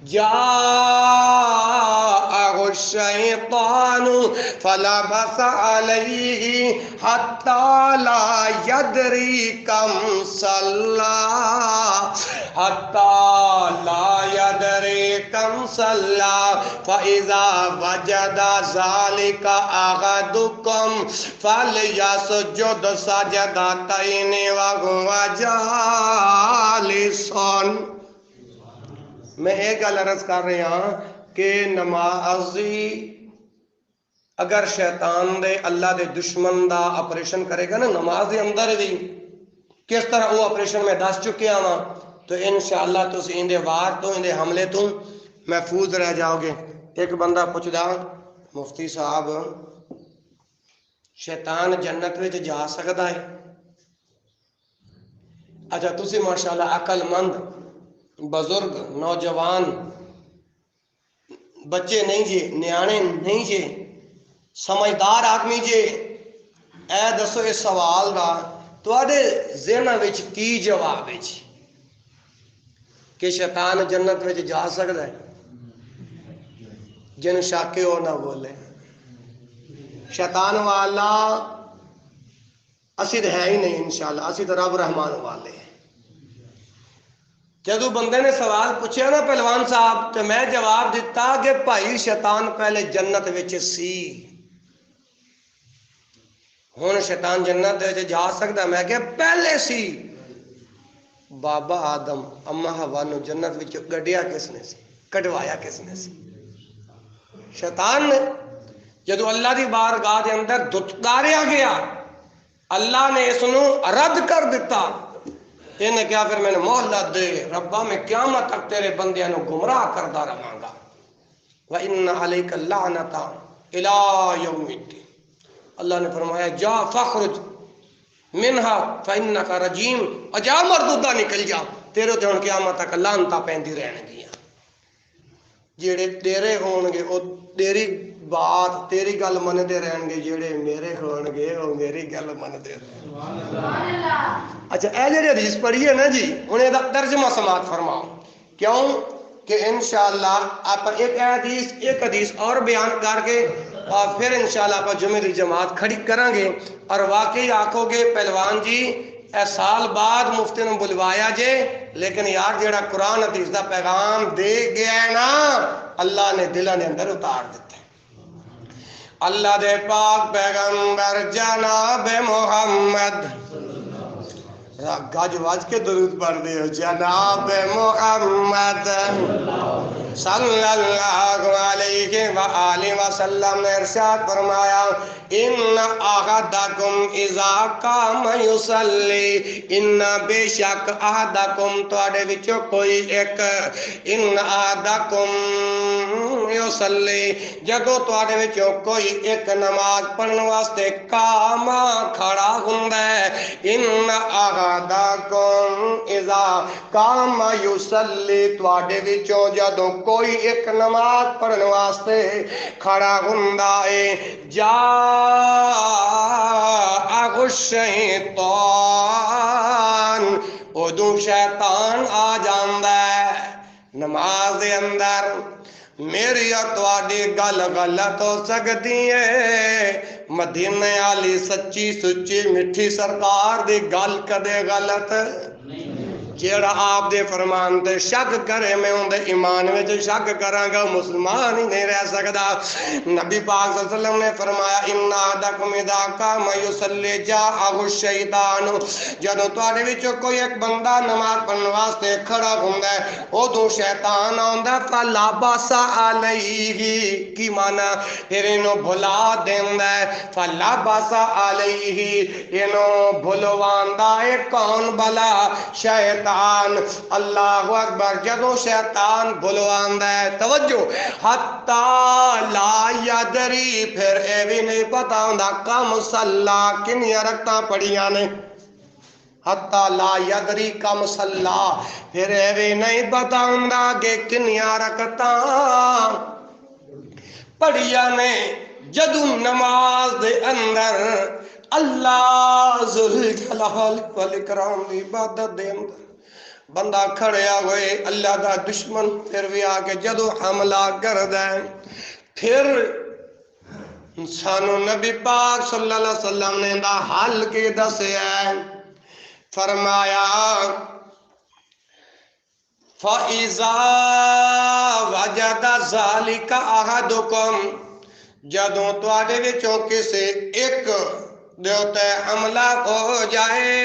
جاءہ الشیطان فلبس علیہ حتی لا یدری کم صلی، حتی لا یدری کم صلی، فاذا وجد ذلک احدکم فلیسجد سجدتین وهو جالس۔ میں ایک گل عرض کر رہا ہوں کہ نمازی اگر شیطان دے اللہ دے دشمن دا آپریشن کرے گا نا نماز دے اندر بھی کس طرح وہ آپریشن میں دس چکے ہاں تو انشاءاللہ تسی اندے وار تو اندے حملے تو محفوظ رہ جاؤ گے۔ ایک بندہ پوچھ دا مفتی صاحب شیطان جنت میں جا سکتا ہے؟ اچھا تسی ماشاءاللہ عقل مند بزرگ نوجوان بچے نہیں جے نیانے نہیں جے سمجھدار آدمی جے، اے دسو اس سوال دا تواڈے ذہن وچ کی جواب ہے جی کہ شیطان جنت وچ جا سکتا ہے؟ جن شاکے ہو نہ بولے شیطان والا اسی ہے ہی نہیں، انشاءاللہ اسی تو رب رحمان والے ہیں۔ جدو بندے نے سوال پوچھا نا پہلوان صاحب تو میں جواب دیتا کہ بھائی شیطان پہلے جنت وچ سی، ہن شیطان جنت وچ جا سکتا؟ میں کہ پہلے سی۔ بابا آدم اما حوا نو جنت وچ گڈیا کس نے سی؟ کٹوایا کس نے سی؟ شیطان نے۔ جدو اللہ دی بارگاہ دے اندر دھتکاریا گیا اللہ نے اس نو رد کر دیتا، انہیں کیا پھر میں نے مہلت دے ربا میں قیامت تک تیرے بندیاں نو گمراہ کردا رہاں گا، وَإِنَّ عَلَيْكَ اللَّعْنَةَ إِلَىٰ يَوْمِ الدِّينِ۔ اللہ نے فرمایا جا فخرج منہا فإنک رجیم، اجا مردودہ نکل جا، تیرے تے ہن قیامت تک لعنتاں پیندی رہن گیاں۔ جیڑے تیرے ہون گے وہ تیری بات تیری گل مندے رہن گے، جیڑے میرے ہون گے وہ میری گل مندے رہن گے۔ اچھا اے جڑی حدیث پڑھی ہے نا جی انہیں دا ترجمہ سماعت فرماؤ، کیوں کہ انشاءاللہ آپ ایک حدیث اور بیان کر کے اور پھر انشاءاللہ آپ جمعہ دی جماعت کھڑی کریں گے، اور واقعی آکھو گے پہلوان جی اے سال بعد مفتی نے بلوایا جے لیکن یار جیڑا قرآن حدیث دا پیغام دے گیا ہے نا اللہ نے دلوں دے اندر اتار دیتا ہے۔ اللہ دے پاک پیغمبر جناب محمد گاج واج کے درود پڑھ دے ہو، جناب محمد صلی اللہ علیہ وآلہ وسلم نے ارشاد فرمایا ان احدکم اذا قام یصلی، ان بے شک احدکم تواڈے وچوں کوئی ایک، ان احدکم یصلی جدوں تواڈے وچوں کوئی ایک نماز پڑھن واسطے قام کھڑا ہوندا ہے، ان احدکم اذا قام یصلی تواڈے وچوں جدوں کوئی ایک نماز پڑھن واسطے کھڑا ہوندا ہے، جاء الشیطان ادو شیطان آ جاندا ہے نماز دے اندر۔ میری اور تواڈی گل غلط ہو سکتی ہے مدینے والی سچی سچی میٹھی سرکار دی گل کدے غلط جیڑا آپ دے فرمان تے شک کرے میں ان دے ایمان وچ شک کراں گا مسلمان ہی نہیں رہ سکدا نبی پاک صلی اللہ علیہ وسلم نے فرمایا ان احدکم اذا قام یصلی جاءہ الشیطان جدوں تواڈے وچوں کوئی ایک بندہ نماز پڑھن واسطے کھڑا ہوندا ہے اودوں شیطان آوندا فلا باس علیہ کی معنی پھر اینو بھلا دیندا ہے فلا باس علیہ اینو بھلواندا ہے کون بلا شیطان اللہ اکبر جدو شیطان بھلواندا ہے توجہ حتی لا یدری پھر اے بھی نہیں پتا ہوندا کم صلا کنیاں رکعتاں پڑھیاں نے حتی لا یدری کم صلا پھر اے بھی نہیں پتا ہوندا کہ کنیاں رکعتاں پڑھیاں نے جدو نماز دے اندر اللہ ذوالجلال والاکرام دی عبادت دے اندر بندہ کھڑیا ہوئے اللہ دا دشمن پھر بھی آ کے جدو حملہ کردا ہے پھر سانو نبی پاک صلی اللہ علیہ وسلم نے دا حل کے دسیا ہے فرمایا فَإِذَا وَجَدَ ذَلِكَ أَحَدُكُمْ جدوں تواڈے وچوں کسے ایک دے تے حملہ ہو جائے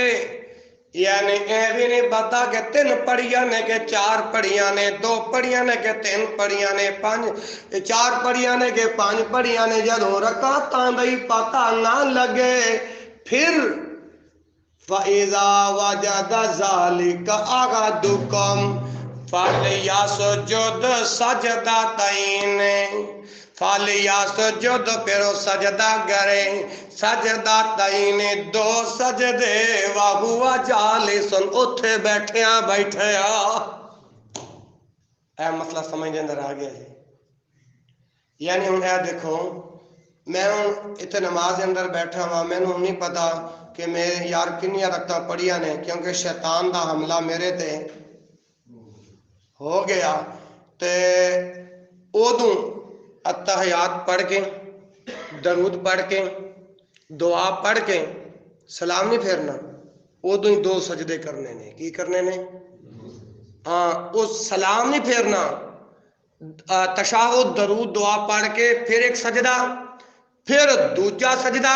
یعنی اے بھی نہیں پتا کہ 3 پڑھیاں نے کہ 4 پڑھیاں نے 2 پڑھیاں نے کہ 3 پڑھیاں نے 4 پڑھیاں نے کہ 5 پڑھیاں نے جدوں رکعتاں دا پتہ نہ لگے پھر فَإِذَا وَجَدَ ذَلِكَ أَحَدُكُمْ فَلْيَسْجُدْ سَجْدَتَيْنِ فَلْيَسْجُدْ پھر سجدہ کرے سجدتین 2 سجدے وَهُوَ جَالِسٌ اتھے بیٹھیا اے مسئلہ سمجھ اندر آ گیا ہے یعنی ہن اے دیکھو میں اتنے نماز اندر بیٹھا ہوا میں نے نہیں پتا کہ میں یار کنیاں رکھتا پڑھیا نے کیونکہ شیطان دا حملہ میرے تے ہو گیا تے ادوں اتحیات پڑھ کے درود پڑھ کے دعا پڑھ کے سلام نہیں پھیرنا ادوں ہی 2 سجدے کرنے نے کی کرنے نے ہاں اس سلام نہیں پھیرنا تشہد درود دعا پڑھ کے پھر ایک سجدہ پھر دوجا سجدہ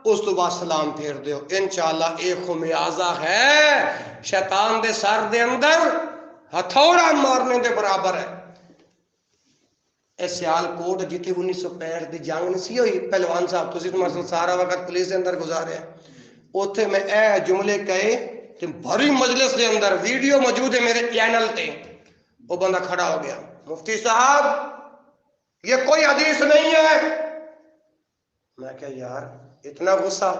اس تو بعد سلام پھیر دیو انشاءاللہ ایک خمیازہ ہے شیطان دے سر دے اندر ہتھوڑا مارنے دے برابر ہے اے سیال کوٹ جتھے 1965 دی جنگ نہیں سی ہوئی پہلوان صاحب تسی تو سارا وقت پولیس دے اندر گزارے اوتھے میں اے جملے کہے کہ بھری مجلس دے اندر ویڈیو موجود ہے میرے چینل تے وہ بندہ کھڑا ہو گیا مفتی صاحب یہ کوئی حدیث نہیں ہے میں کہا یار اتنا غصہ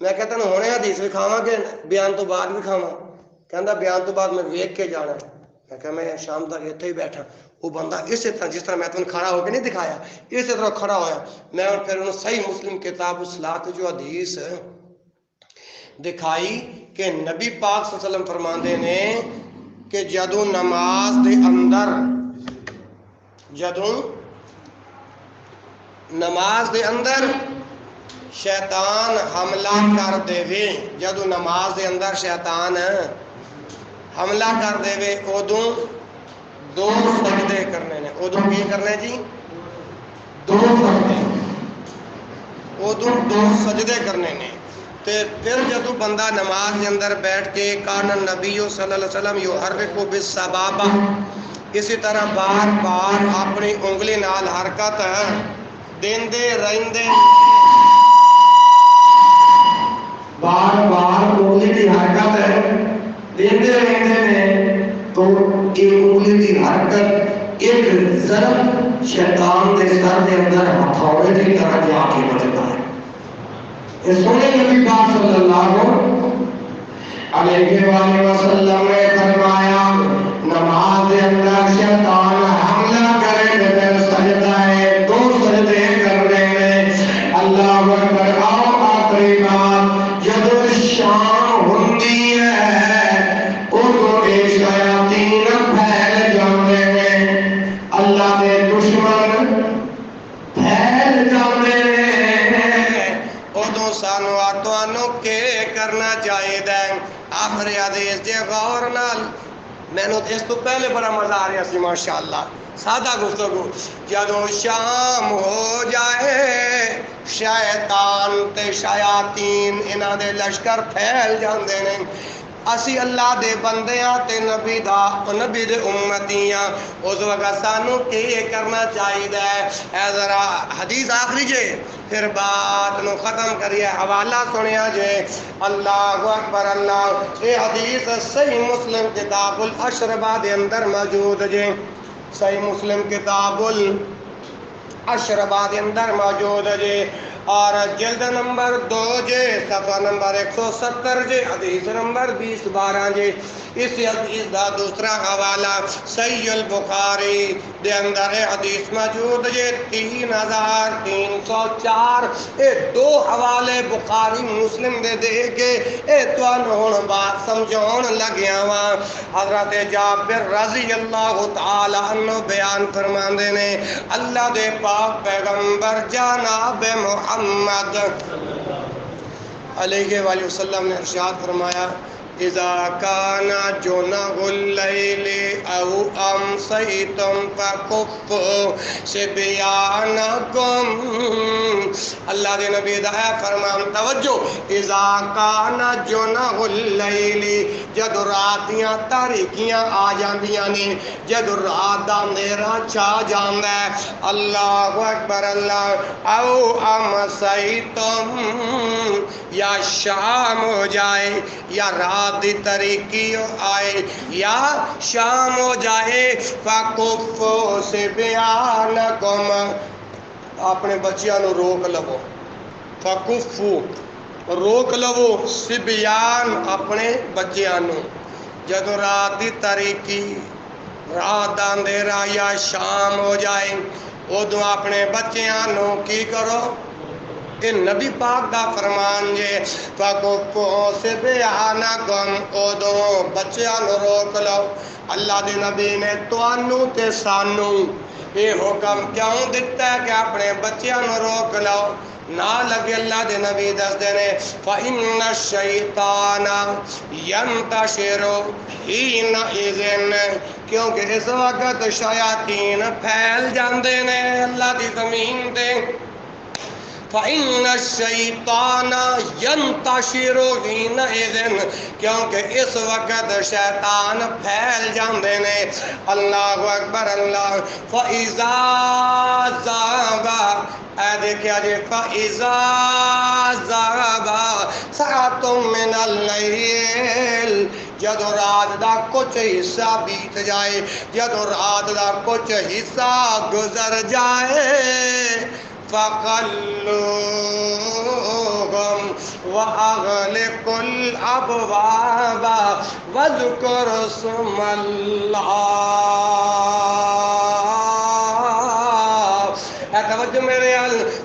میں کہتا ہوں ہونے حدیث بھی کھاواں کہ بیان تو بعد بھی کھاواں کہندا بیان تو بعد میں ویکھ کے جانا میں کہا میں شام تک اتنے ہی بیٹھا وہ بندہ اسی طرح جس طرح میں تمہیں کھڑا ہو کے نہیں دکھایا اسی طرح کھڑا ہویا میں پھر انہوں صحیح مسلم کتاب الصلاۃ جو حدیث دکھائی کہ نبی پاک صلی اللہ علیہ وسلم فرماندے نے کہ جدوں نماز دے اندر نماز دے اندر شیطان حملہ کر دے وے جدوں نماز دے اندر شیطان حملہ کر دے وے ادوں 2 سجدے کرنے نے ادوں کی کرنے جی 2 سجدے ادوں 2 سجدے کرنے نے تے پھر جدوں بندہ نماز کے اندر بیٹھ کے کان نبی صلی اللہ علیہ وسلم یحرک بالسبابہ اسی طرح بار بار اپنی انگلی نال حرکت دیندے رہندے بار بار انگلی کی حرکت دیندے رہندے نے تو یہ انگلی کی حرکت ایک ضرب شیطان کے سر کے اندر ہتھوڑے کی طرح جا کے بجتا ہے اس سنے نبی پاک صلی اللہ علیہ وآلہ وسلم نے فرمایا نماز کے اندر شیطان حملہ کرے بغیر سجدہ ہے 2 سجدے کرنے میں اللہ اکبر آخری بات جب شام ہوتی ہے ادھر کے شیاطین پھیل جاتے ہیں اللہ کے دشمن پھیل جاتے ہیں سانو آتوانو کے کرنا چاہیے دیں. آخری حدیث جے غور نال میں نے اس تو پہلے بڑا مزہ آ رہا سی ماشاءاللہ سادہ گفتگو. جدو شام ہو جائے شیطان تے شیاطین انہاں دے لشکر پھیل جاندے نے. اسی اللہ دے بندیاں تے نبی دے امتیاں اس وقت سانو کی کرنا چاہیے. اے ذرا حدیث آخری جے پھر بات نو ختم کریے. حوالہ سنیا جے. اللہ اکبر اللہ. یہ حدیث صحیح مسلم کتاب الاشربہ دے اندر موجود جے. صحیح مسلم کتاب الاشربہ دے اندر موجود جے اور جلد نمبر 2 جے صفحہ نمبر 170 جے حدیث نمبر 2012 جے. اس حدیث دا دوسرا حوالہ صحیح البخاری دے اندر حدیث موجود جے 3304. اے دو حوالے بخاری مسلم دے دے کے اے توانوں بات سمجھون لگیا وا. حضرت جابر رضی اللہ تعالی عنہ بیان فرماندے نے اللہ دے پاک پیغمبر جناب محمد علیہ وآلہ وسلم نے ارشاد فرمایا اذا کان جنح اللیل او امسیتم فکفوا صبیانکم. اللہ دے نبی دا ہے فرمان توجہ. اذا کان جنح اللیل جد رات دیاں تاریکیاں آ جاندیاں نے جد رات دا اندھیرا چھا جاندا ہے. اللہ اکبر اللہ. او امسیتم یا شام ہو جائے یا رات دی تاریکی آئے یا شام ہو جائے فَكُفُّوا صِبْيَانَكُمْ اپنے بچیاں نو روک لو. فَكُفُّوا روک لو صِبْيَان اپنے بچیاں نو. جدو رات دی تاریکی رات دا اندھیرا یا شام ہو جائے ادو اپنے بچیاں نو کی کرو. کہ نبی پاک دا فرمان جے فَكُفُّوا صِبْيَانَكُمْ ادو بچیاں نو روک لو. اللہ دے نبی نے توانو تے سانو یہ حکم کیوں دیتا ہے کہ اپنے بچیاں نو روک لو. نہ لگے اللہ دے نبی دس دینے فَإِنَّ الشَّيْطَانَ يَنْتَشِرُ حِينَئِذٍ کیونکہ اس وقت شیاطین پھیل جاندے نے اللہ دی زمین دے. فَإِنَّ الشَّيْطَانَ يَنْتَشِرُ حِينَئِذٍ کیونکہ اس وقت شیطان پھیل جاندے نے. اللہ اکبر اللہ. فَإِذَا ذَهَبَ اے دیکھیا جی فَإِذَا ذَهَبَ سَاعَةٌ مِّنَ اللَّيْلِ جد رات دا کچھ حصہ بیت جائے جد رات دا کچھ حصہ گزر جائے فَقَلُّوهُمْ وَأَغْلِقُوا الْأَبْوَابَ وَاذْكُرُوا اسْمَ اللَّهِ. اے توجہ میرے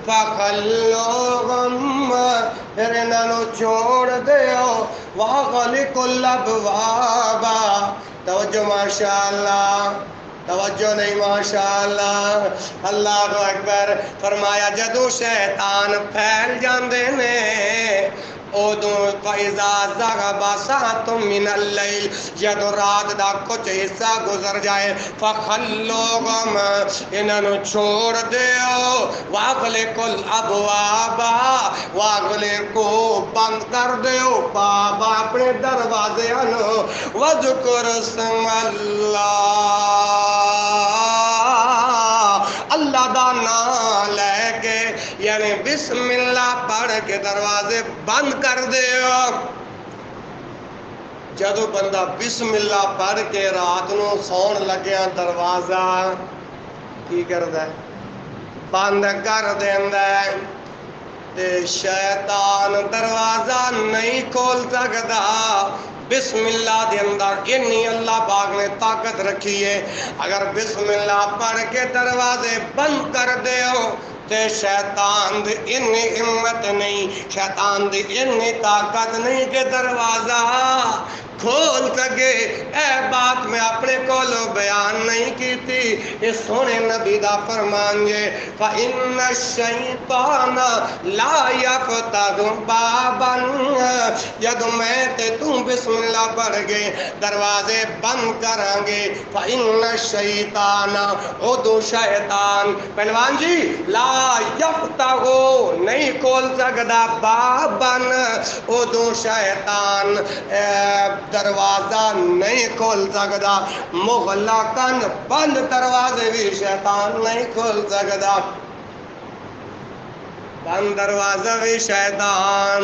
فَقَلُّوهُمْ پھر انہاں نو چھوڑ دیو وَأَغْلِقُوا الْأَبْوَابَ. توجہ ماشاءاللہ توجہ نہیں ماشاءاللہ. اللہ اکبر. فرمایا جدو شیطان پھیل جاندے نے ادو فَإِذَا ذَهَبَ سَاعَةٌ مِّنَ اللَّيْلِ جدو رات دا کچھ حصہ گزر جائے فَخَلُّوهُمْ انہاں نو چھوڑ دیو وَأَغْلِقُوا الْأَبْوَابَ وَأَغْلِقُوا بند کر دیو باب اپنے دروازے نو وَاذْكُرُوا اسْمَ اللَّهِ اللہ دا نام لے کے یعنی بسم اللہ پڑھ کے دروازے بند کر دیو. جدو بندہ بسم اللہ پڑھ کے رات نو سون لگیا دروازہ کی کردا ہے بند کر دیندا ہے تے شیطان دروازہ نہیں کھول سکدا. بسم اللہ دے اندر انی اللہ پاک نے طاقت رکھی ہے. اگر بسم اللہ پڑھ کے دروازے بند کر دیو تے شیطان دی انی ہمت نہیں شیطان دی انی طاقت نہیں کہ دروازہ کھول سکے اے بات میں اپنے کولو بیان نہیں کی تھی یہ سونے نبی دا فرمان جے فَإِنَّ الشَّيْطَانَ لَا يَفْتَحُ بَابًا جد میں تے تم بسم اللہ پڑھ گئے دروازے بند کریں گے فَإِنَّ الشَّيْطَانَ ادو شیطان پہلوان جی لا یفتح نہیں کھول سکدا بابن ادو شیطان دروازہ نہیں کھول سکدا مغلقن بند دروازے بھی شیطان نہیں کھول سکدا بند دروازہ بھی شیطان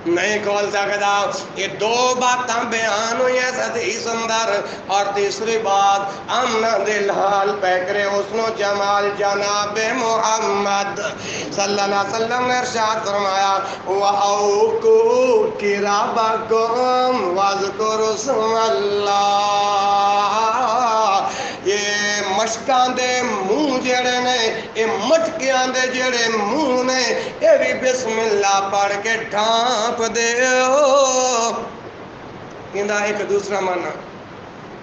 نہیں کھول سکتا یہ دو باتاں بیان ہوئی ہیں حدیث اندر اور تیسری بات امن دل حال پیکرے حسن و جمال جناب محمد صلی اللہ علیہ وسلم نے ارشاد فرمایا وَأَوْكُوا كِرَابَكُمْ وَاذْكُرُوا اسْمَ اللَّهِ یہ مشکاں دے منہ جڑے نے یہ مٹکیاں دے جڑے منہ نے یہ بھی بسم اللہ پڑھ کے ڈھانپ دے اندہ ایک دوسرا معنی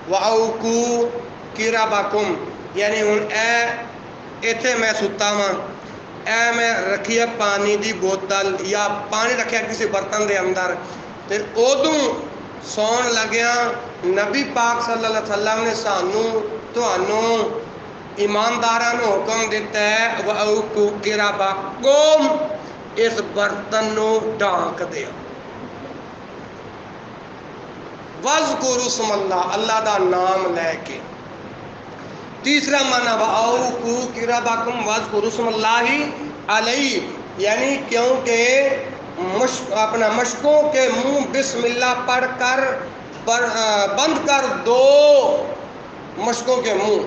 وَأَوْكُوا كِرَابَكُمْ یعنی ہن اے ایتھے میں ستا ہاں اے میں رکھیا پانی دی بوتل یا پانی رکھیا کسی برتن دے اندر تے ادوں سون لگیا نبی پاک صلی اللہ علیہ وسلم نے سانوں تانوں ایمانداراں نوں حکم دیتا ہے وَأَوْكُوا كِرَابَكُمْ اس برتن نو ڈھانک دیو وَاذْكُرُوا اسْمَ اللَّهِ اللہ دا نام لے کے تیسرا معنی وَأَوْكُوا كِرَابَكُمْ وَاذْكُرُوا اسْمَ اللَّهِ عَلَيْهِ یعنی کیونکہ اپنا مشکوں کے منہ بسم اللہ پڑھ کر بند کر دو مشکوں کے منہ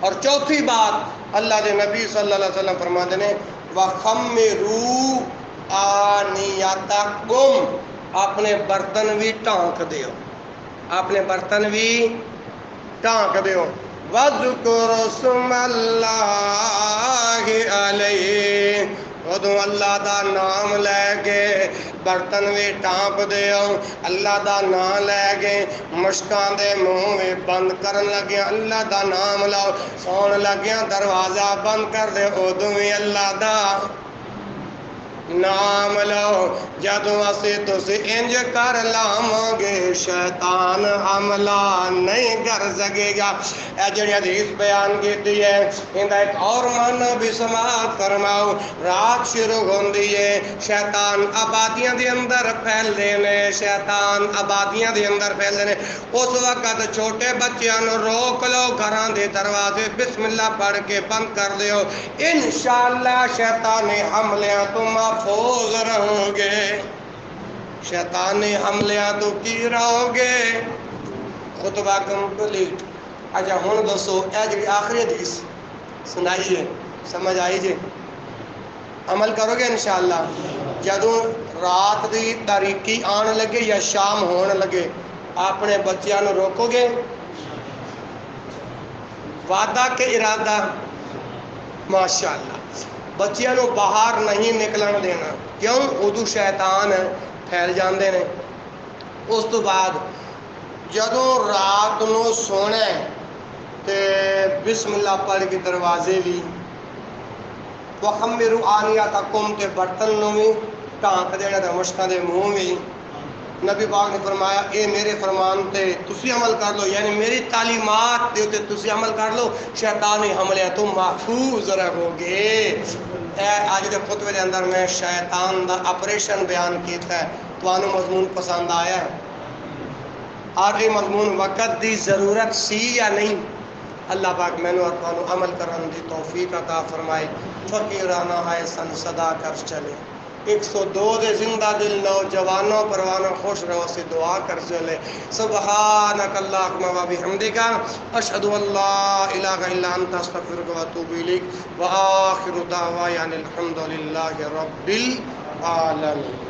اور چوتھی بات اللہ کے نبی صلی اللہ علیہ وسلم فرماتے ہیں وَخَمِّرُوا آنِيَتَكُمْ اپنے برتن بھی ٹانک دیو اپنے برتن بھی ٹانک دیو وَاذْكُرُوا اسْمَ اللَّهِ عَلَيْهِ ادو اللہ دا نام لے کے برتن بھی ٹانپ دیو اللہ دا نام لے کے مشکان دے منہ بھی بند کرن لگیا اللہ دا نام لاؤ سون لگیا دروازہ بند کر دے ادو بھی اللہ دا نام لو جدو اسی تسی انج کر لاؤں شیطان حملہ نہیں کر سکے گا اے جڑی حدیث بیان کی ہے اندہ ایک اور معنی بھی سماعت فرماؤ رات شروع ہوندی ہے شیطان آبادیاں دی اندر پھیل دینے شیطان آبادیاں دی اندر پھیل دینے اس وقت چھوٹے بچیاں نو روک لو گھران دے دروازے بسم اللہ پڑھ کے بند کر دیو انشاءاللہ شیطانی حملیاں تو محفوظ رہو گے شیطانی حملیاں تو کی رہو گے خطبہ کمپلیٹ اچھا ہون دوستو اے جی آخری حدیث سنائیے سمجھ آئی جی عمل کرو گے انشاءاللہ جدوں رات دی تاریکی آن لگے یا شام ہون لگے اپنے بچیاں نو روکو گے وعدہ کے ارادہ ماشاءاللہ بچیاں نو باہر نہیں نکلن دینا کیوں ادو شیطان پھیل جاندے نے اس تو بعد جدوں رات نو سونے تے بسم اللہ پڑھ کے دروازے بھی وَخَمِّرُوا آنِيَتَكُمْ تے برتن نو بھی ٹانک دینا تے مشکاں دے منہ بھی نبی پاک نے فرمایا اے میرے فرمان تے تسی عمل کر لو یعنی میری تعلیمات تے تسی عمل کر لو شیطانی حملے تو محفوظ رہو گے اے آج دے خطبے دے اندر میں شیطان دا آپریشن بیان کیتا ہے توانو مضمون پسند آیا ہے اور یہ مضمون وقت دی ضرورت سی یا نہیں اللہ پاک میں نے اور توانو عمل کرن دی توفیق عطا فرمائے فقیرانہ ہے سن صدا کر چلے 102 دے زندہ دل نوجوانوں پروانوں خوش رہو سے دعا کر چلے سبحانک اللہم و بحمدک اشہد ان لا الہ الا انت استغفرک و اتوب الیک و آخر دعوانا الحمدللہ رب العالمین